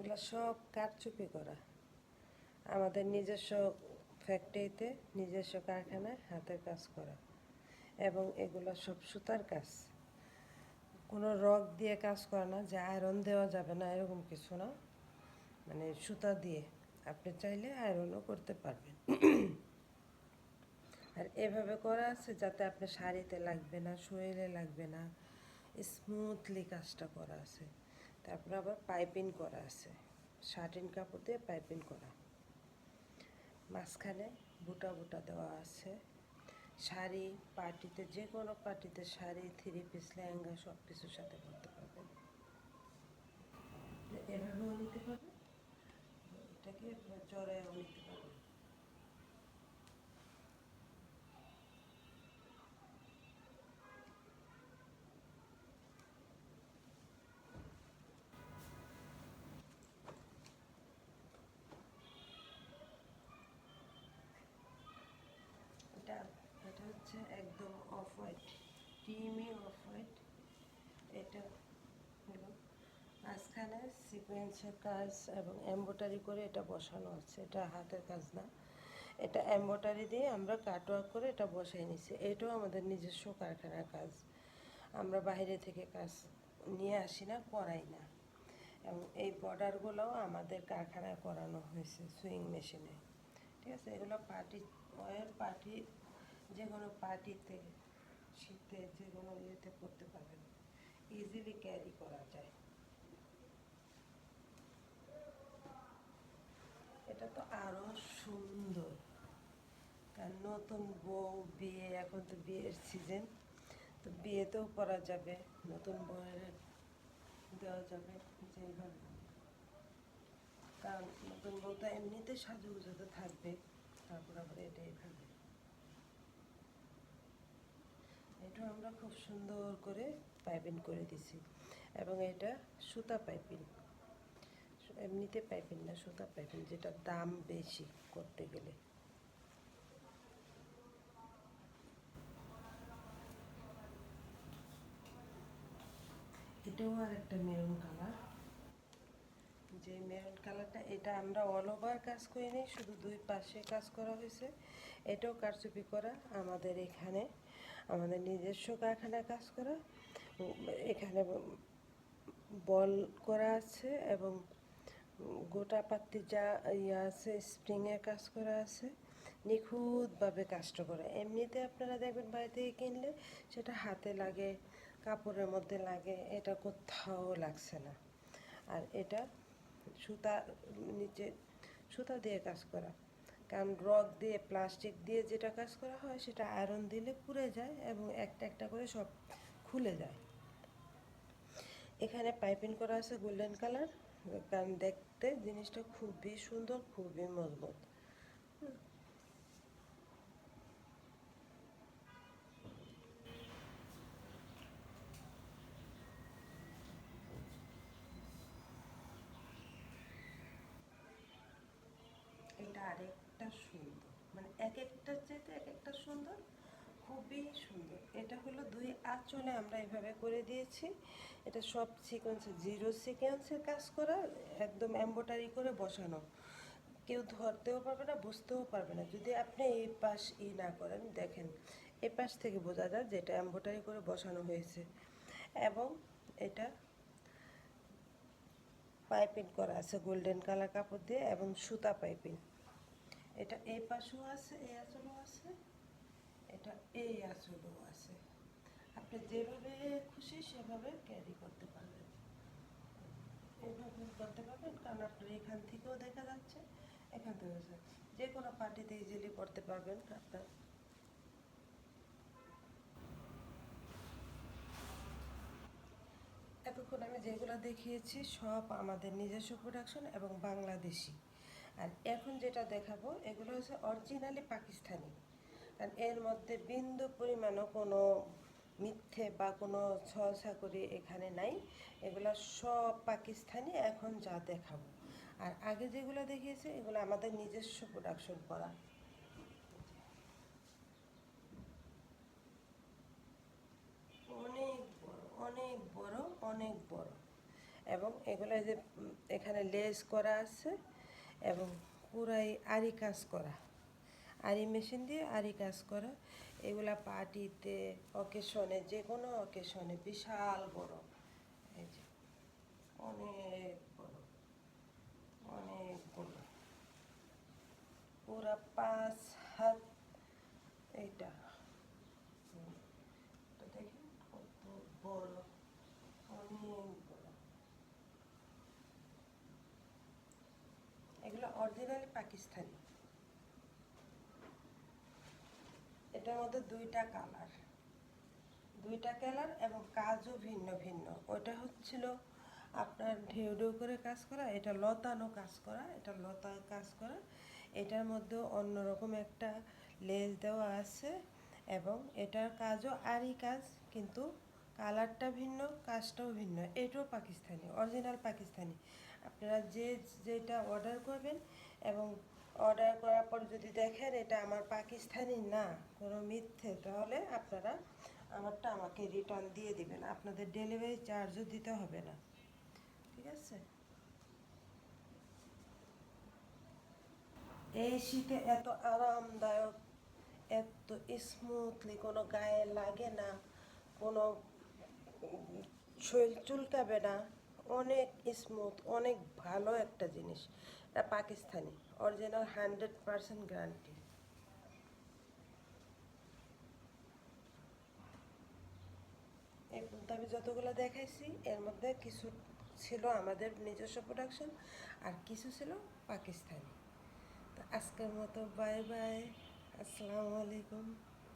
এগুলো সব কারচুপি করা, আমাদের নিজস্ব ফ্যাক্টরিতে, নিজস্ব কারখানায় হাতের কাজ করা। এবং এগুলো সব সুতার কাজ, কোনো রগ দিয়ে কাজ করা না, যে আয়রন দেওয়া যাবে না এরকম কিছু না, মানে সুতা দিয়ে আপনি চাইলে আয়রনও করতে পারবেন। আর এভাবে করা আছে যাতে আপনার শাড়িতে লাগবে না, শরীরে লাগবে না, স্মুথলি কাজটা করা আছে। তারপরে আবার পাইপিং করা আছে, শার্টিন কাপড় দিয়ে পাইপিং করা, মাঝখানে বুটা বুটা দেওয়া আছে। শাড়ি পার্টিতে, যে কোনো পার্টিতে শাড়ি, থ্রি পিস, লেহেঙ্গা সব কিছুর সাথে পরতে পারবেন। এভাবেও নিতে পারবেন, এটাকে জড়ায়ও নিতে পারবেন। এটা এটা হচ্ছে একদম off white, creamy off white. এটা হলো মাঝখানে সিকোয়েন্সের কাজ এবং এমব্রয়ডারি করে এটা বসানো আছে। এটা হাতের কাজ না, এটা এমব্রয়ডারি দিয়ে আমরা কাটওয়ার্ক করে এটা বসাই নিছি। এটাও আমাদের নিজস্ব কারখানার কাজ, আমরা বাইরে থেকে কাজ নিয়ে আসি না, করাই না। এবং এই বর্ডারগুলোও আমাদের কারখানায় করানো হয়েছে সুইং মেশিনে। ঠিক আছে, এগুলো পার্টি ওয়ার, পার্টি, যে কোনো পার্টিতে, শীতে যে কোনো ইয়েতে করতে পারবেন, ইজিলি ক্যারি করা যায়। এটা তো আরও সুন্দর, কারণ নতুন বউ, বিয়ে, এখন তো বিয়ের সিজন, তো বিয়েতেও পরা যাবে, নতুন বউয়ের দেওয়া যাবে যেইভাবে, কারণ নতুন বউ তো এমনিতে সাজুগুজুতে থাকবে, তারপর আবার এটা এইভাবে। এটা আমরা খুব সুন্দর করে পাইপিং করে দিছি, এবং এটা সুতা পাইপিং, এমনিতে পাইপিং না, সুতা পাইপিং, যেটা দাম বেশি করতে গেলে। এটাও আর একটা মেরুন কালার, যে মেরুন কালারটা, এটা আমরা অল ওভার কাজ করে নিই, শুধু দুই পাশে কাজ করা হয়েছে। এটাও কারচুপি করা, আমাদের এখানে, আমাদের নিজস্ব কারখানায় কাজ করা। এখানে বল করা আছে এবং গোটা পাত্তি যা ইয়ে আছে, স্প্রিংয়ের কাজ করা আছে, নিখুঁতভাবে কাজটা করা। এমনিতে আপনারা দেখবেন বাড়ি থেকে কিনলে সেটা হাতে লাগে, কাপড়ের মধ্যে লাগে, এটা কোথাও লাগছে না। আর এটা সুতা, নিচে সুতা দিয়ে কাজ করা, কারণ রড দিয়ে, প্লাস্টিক দিয়ে যেটা কাজ করা হয় সেটা আয়রন দিলে পুড়ে যায় এবং একটা একটা করে সব খুলে যায়। এখানে পাইপিং করা আছে গোল্ডেন কালার, কারণ দেখতে জিনিসটা খুবই সুন্দর, খুবই মজবুত। এটা আরেকটা সুন্দর, মানে এক একটার চাইতে এক একটা সুন্দর, খুবই সুন্দর। এটা হলো দুই আঁচলে আমরা এভাবে করে দিয়েছি। এটা সব সিকোয়েন্সে, জিরো সিকোয়েন্সের কাজ করা, একদম এম্ব্রয়ডারি করে বসানো, কেউ ধরতেও পারবে না, বুঝতেও পারবে না যদি আপনি এই পাশ না করেন। দেখেন, এই পাশ থেকে বোঝা যায় যে এটা এম্ব্রয়ডারি করে বসানো হয়েছে। এবং এটা পাইপিং করা আছে গোল্ডেন কালার কাপড় দিয়ে এবং সুতা পাইপিং। এটা এই পাশেও আছে, এই আঁচলেও আছে, এটা এই আঁচলেও আছে। আপনি যেভাবে খুশি সেভাবে ক্যারি করতে পারবেন, এইভাবে করতে পারবেন, কারণ আপনার এখান থেকেও দেখা যাচ্ছে, এখান থেকেও যে কোনো পার্টিতে ইজিলি করতে পারবেন আপনার। এতক্ষণ আমি যেগুলো দেখিয়েছি সব আমাদের নিজস্ব প্রোডাকশন এবং বাংলাদেশি। আর এখন যেটা দেখাবো এগুলো হচ্ছে অরিজিনালি পাকিস্তানি, কারণ এর মধ্যে বিন্দু পরিমাণও কোনো মিথ্যে বা কোনো ছলছাকরি এখানে নাই। এগুলো সব পাকিস্তানি এখন যা দেখাবো। আর আগে যেগুলো দেখিয়েছি এগুলো আমাদের নিজস্ব প্রোডাকশন করা। অনেক বড়, অনেক বড়, অনেক বড়, এবং এগুলো এই যে এখানে লেস করা আছে এবং পুরাই আরি কাজ করা, আরি মেশিন দিয়ে আরি কাজ করা। এগুলা পার্টিতে, অকেশনে, যে কোনো অকেশনে বিশাল বড়, এই যে অনেক বড়, অনেক বড়, পুরা 5 হাত। এইটা তো দেখি কত বড়, অনেক বড়। এগুলো অরিজিনালি পাকিস্তানি। এটার মধ্যে দুইটা কালার এবং কাজও ভিন্ন ভিন্ন। ওটা হচ্ছিল আপনার ঢেউ ঢেউ করে কাজ করা, এটা লতানো কাজ করা, এটা লতা কাজ করা। এটার মধ্যেও অন্যরকম একটা লেস দেওয়া আছে এবং এটার কাজও আরই কাজ, কিন্তু কালারটা ভিন্ন, কাজটাও ভিন্ন। এটাও পাকিস্তানি, অরিজিনাল পাকিস্তানি। আপনারা যেটা অর্ডার করবেন এবং অর্ডার করার পর যদি দেখেন এটা আমার পাকিস্তানি না, কোনো মিথ্যে, তাহলে আপনারা আমারটা আমাকে রিটার্ন দিয়ে দিবেন, আপনাদের ডেলিভারি চার্জও দিতে হবে না। ঠিক আছে? এই শীতে এত আরামদায়ক, এত স্মুথলি, কোনো গায়ে লাগে না, কোনো শরীর চুলকাবে না, অনেক স্মুথ, অনেক ভালো একটা জিনিস। এটা পাকিস্তানি, অরিজিনাল 100% গ্যারান্টি। এই পর্যন্ত আমি যতগুলো দেখাইছি এর মধ্যে কিছু ছিল আমাদের নিজস্ব প্রোডাকশন আর কিছু ছিল পাকিস্তানি। তো আজকের মতো বাই বাই, আসসালামু আলাইকুম।